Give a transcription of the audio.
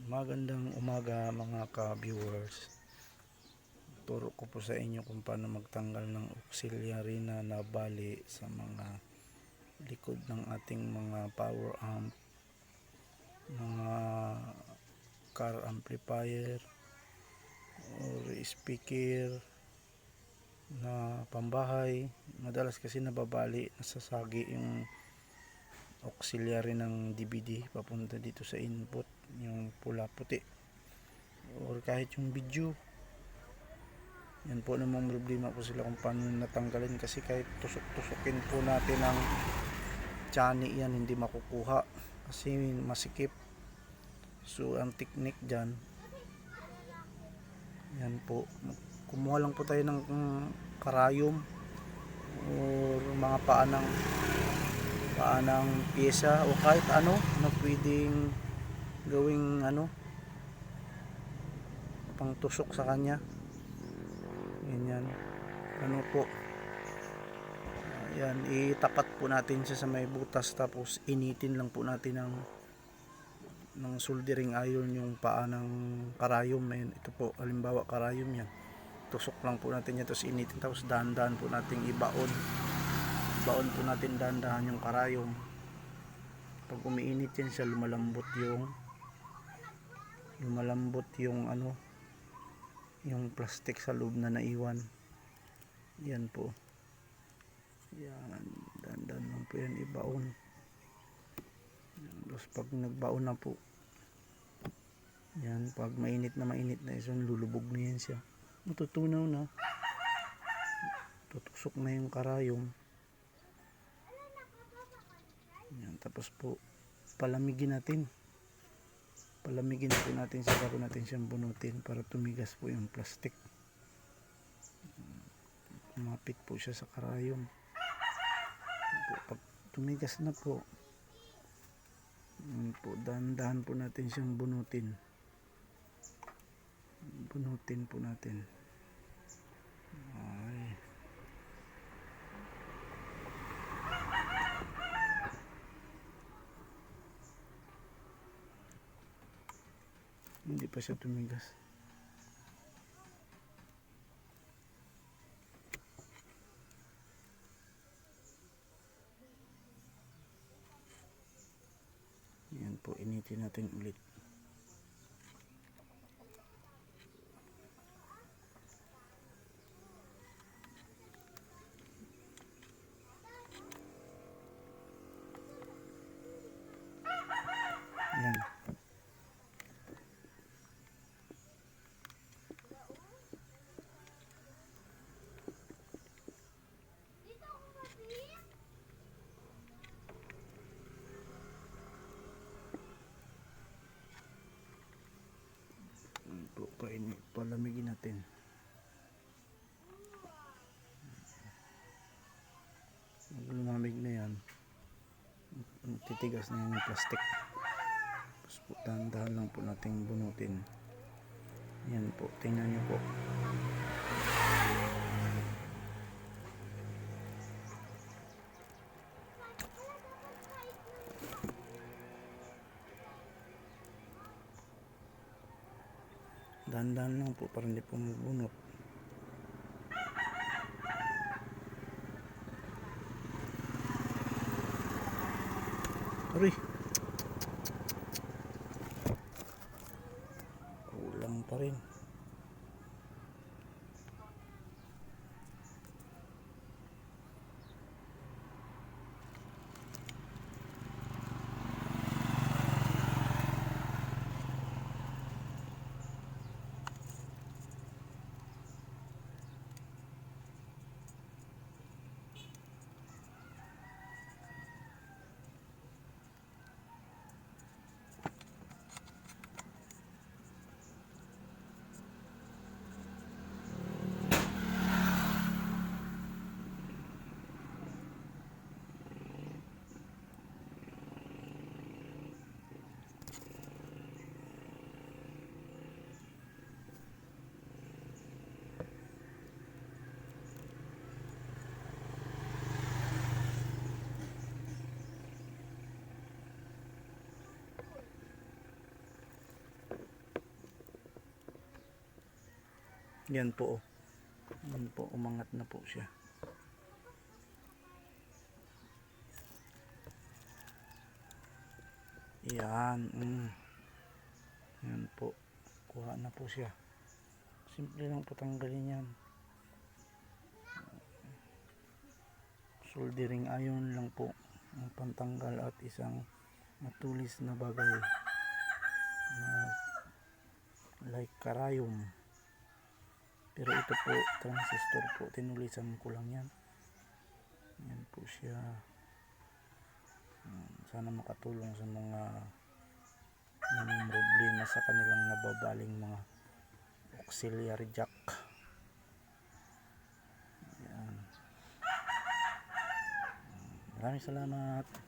Magandang umaga mga ka-viewers. Turo ko po sa inyo kung paano magtanggal ng auxiliary na nabali sa mga likod ng ating mga power amp, mga car amplifier or speaker na pambahay. Madalas kasi nababali, nasasagi yung auxiliary ng DVD papunta dito sa input, yung pula puti, or kahit yung video. Yan po namang problema po sila kung paano natanggalin, kasi kahit tusok-tusokin po natin ang chani yan, hindi makukuha kasi masikip. So ang technique dyan, yan po, kumuha lang po tayo ng karayom or mga paanang pyesa o kahit ano na pwedeng gawing pang tusok sa kanya. Ganyan. Ano po, yan, itapat po natin siya sa may butas, tapos initin lang po natin ng soldering iron yung paa ng karayom. Ayan, ito po, halimbawa karayom yan, tusok lang po natin yan, tapos initin, tapos dahan-dahan po natin ibaon po natin dahan-dahan yung karayom. Pag umiinit yan siya, lumalambot yung yung plastic sa loob na naiwan. Yan po, yan, dahan-dahan lang po yan ibaon. Tapos pag nagbaon na po yan, pag mainit na yan, lulubog na yan siya, matutunaw na, tutusok na yung karayom. Yan, tapos po palamigin natin siya bago natin siyang bunutin para tumigas po yung plastic. Kumapit po siya sa karayom. Pag tumigas na po, dahan-dahan po natin siyang bunutin po natin. Ay, hindi pa siya tumigas. Yan po, initin natin ulit. Yan. Palamigin natin. Pag lumamig na yan, titigas na yung plastic. Tapos po, dahan-dahan lang po nating bunutin. Yan po, tingnan nyo po. Dahan-dahan lang po para hindi po mabunot. Sorry, kulang pa rin. Yan po, oh. Yan po, umangat na po siya. Yan. Yan po. Kuha na po siya. Simple lang po tanggalin yan. Soldering iron lang po ang pantanggal at isang matulis na bagay na like karayom. Pero ito po, transistor po. Tinulisan ko lang yan. Yan po siya. Sana makatulong sa mga problema sa kanilang nababaling mga auxiliary jack. Yan. Maraming salamat.